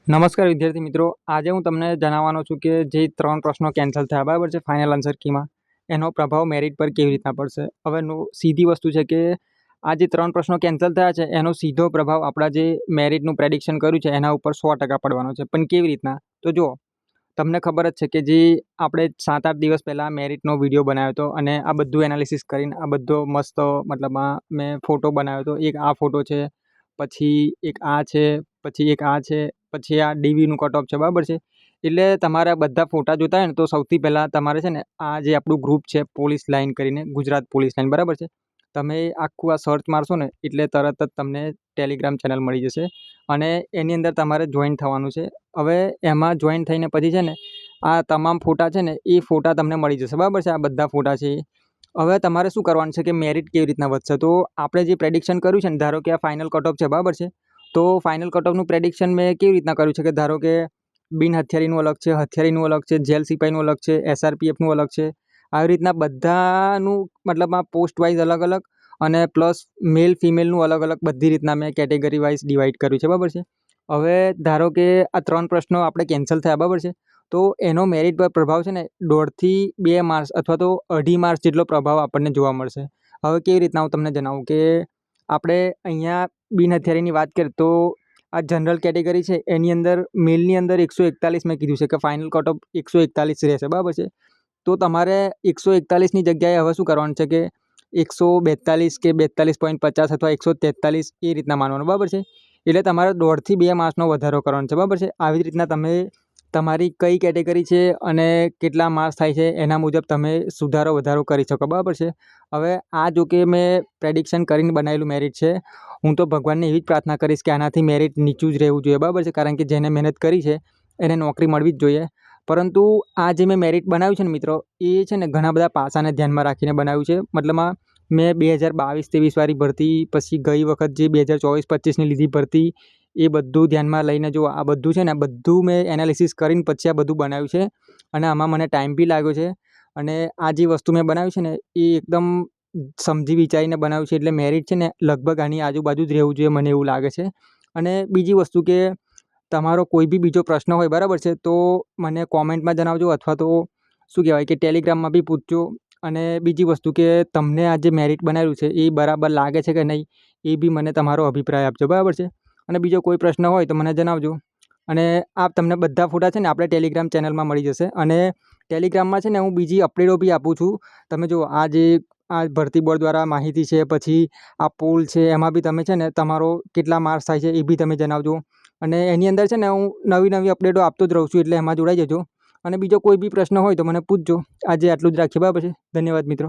નમસ્કાર વિદ્યાર્થી મિત્રો, આજે હું તમને જણાવવાનો છું કે જે 3 પ્રશ્નો કેન્સલ થયા બરાબર છે ફાઇનલ આન્સર કીમાં, એનો પ્રભાવ મેરિટ પર કેવી રીતના પડશે. હવે સીધી વસ્તુ છે કે આ જે 3 પ્રશ્નો કેન્સલ થયા છે એનો સીધો પ્રભાવ આપણા જે મેરિટનું પ્રેડિક્શન કર્યું છે એના ઉપર 100% પડવાનો છે. પણ કેવી રીતના? તો જુઓ, તમને ખબર જ છે કે જે આપણે 7-8 દિવસ પહેલાં મેરિટનો વિડીયો બનાવ્યો હતો અને આ બધું એનાલિસિસ કરીને આ બધો મસ્ત મતલબમાં મેં ફોટો બનાવ્યો હતો. એક આ ફોટો છે, પછી એક આ છે, પછી એક આ છે, પછી આ ડીવીનું કટ ઓફ છે બરાબર છે. એટલે તમારે આ બધા ફોટા જોતા હોય ને તો સૌથી પહેલાં તમારે છે ને આ જે આપણું ગ્રુપ છે પોલીસ લાઈન કરીને, ગુજરાત પોલીસ લાઈન બરાબર છે, તમે આખું આ સર્ચ મારશો ને એટલે તરત જ તમને ટેલિગ્રામ ચેનલ મળી જશે અને એની અંદર તમારે જોઈન થવાનું છે. હવે એમાં જોઈન થઈને પછી છે ને આ તમામ ફોટા છે ને એ ફોટા તમને મળી જશે બરાબર છે. આ બધા ફોટા છે. હવે તમારે શું કરવાનું છે કે મેરિટ કેવી રીતના વધશે, તો આપણે જે પ્રેડિક્શન કર્યું છે ને, ધારો કે આ ફાઇનલ કટ ઓફ છે બરાબર છે, તો ફાઇનલ કટ ઓફનું પ્રેડિક્શન મેં કેવી રીતના કર્યું છે કે ધારો કે બિન હથિયારીનું અલગ છે, હથિયારીનું અલગ છે, જેલ સિપાહીનું અલગ છે, એસઆરપીએફનું અલગ છે. આવી રીતના બધાનું મતલબમાં પોસ્ટ વાઇઝ અલગ અલગ અને પ્લસ મેલ ફિમેલનું અલગ અલગ બધી રીતના મેં કેટેગરી વાઇઝ ડિવાઈડ કર્યું છે બરાબર છે. હવે ધારો કે આ 3 પ્રશ્નો આપણે કેન્સલ થયા બરાબર છે, તો એનો મેરિટ પર પ્રભાવ છે ને 1.5થી 2 માર્ક્સ અથવા તો 2.5 માર્ક્સ જેટલો પ્રભાવ આપણને જોવા મળશે. હવે કેવી રીતના હું તમને જણાવું કે આપણે અહીંયા બિન હથિયારીની વાત કરીએ તો આ જનરલ કેટેગરી છે એની અંદર મેલની અંદર 141 મેં કીધું છે કે ફાઇનલ કટ ઓફ 141 રહેશે બરાબર છે. તો તમારે 141ની જગ્યાએ હવે શું કરવાનું છે કે 142 કે 42.50 અથવા 143 એ રીતના માનવાનું બરાબર છે. એટલે તમારે 1.5થી 2 માર્ક્સનો વધારો કરવાનો છે બરાબર છે. આવી જ રીતના તમે તમારી કઈ કેટેગરી છે અને કેટલા માર્ક્સ થાય છે એના મુજબ તમે સુધારો વધારો કરી શકો બરાબર છે. હવે આ જો કે મેં પ્રેડિક્શન કરીને બનાવેલું મેરિટ છે. હું તો ભગવાનને એવી જ પ્રાર્થના કરીશ કે આનાથી મેરિટ નીચું જ રહેવું જોઈએ બરાબર છે, કારણ કે જેને મહેનત કરી છે એને નોકરી મળવી જ જોઈએ. પરંતુ આ જે મેં મેરિટ બનાવ્યું છે ને મિત્રો, એ છે ને ઘણા બધા પાસાને ધ્યાનમાં રાખીને બનાવ્યું છે. મતલબમાં મેં 2022-23 વાળી ભરતી, પછી ગઈ વખત જે 2024-25ની લીધી ભરતી, એ બધું ધ્યાનમાં લઈને જો આ બધું છે ને બધું મેં એનાલિસિસ કરીને પછી આ બધું બનાવ્યું છે અને આમાં મને ટાઈમ બી લાગ્યો છે. અને આ જે વસ્તુ મેં બનાવ્યું છે ને એ એકદમ સમજી વિચારીને બનાવ્યું છે. એટલે મેરિટ છે ને લગભગ આની આજુબાજુ જ રહેવું જોઈએ મને એવું લાગે છે. અને બીજી વસ્તુ કે તમારો કોઈ બી બીજો પ્રશ્ન હોય બરાબર છે, તો મને કોમેન્ટમાં જણાવજો અથવા તો શું કહેવાય કે ટેલિગ્રામમાં બી પૂછજો. અને બીજી વસ્તુ કે તમને આ જે મેરિટ બનાવ્યું છે એ બરાબર લાગે છે કે નહીં, એ બી મને તમારો અભિપ્રાય આપજો બરાબર છે. અને બીજો કોઈ પ્રશ્ન હોય તો મને જણાવજો. અને આ તમને બધા ફોટા છે ને આપણે ટેલિગ્રામ ચેનલમાં મળી જશે. અને ટેલિગ્રામમાં છે ને હું બીજી અપડેટો બી આપું છું. તમે જુઓ, આ ભરતી બોર્ડ દ્વારા માહિતી છે, પછી આ પોલ છે, એમાં બી તમે છે ને તમારો કેટલા માર્ક્સ થાય છે એ બી તમે જણાવજો. અને એની અંદર છે ને હું નવી નવી અપડેટો આપતો જ રહું છું, એટલે એમાં જોડાઈ જજો. અને બીજો કોઈ બી પ્રશ્ન હોય તો મને પૂછજો. આજે આટલું જ રાખીએ બરાબર છે. ધન્યવાદ મિત્રો.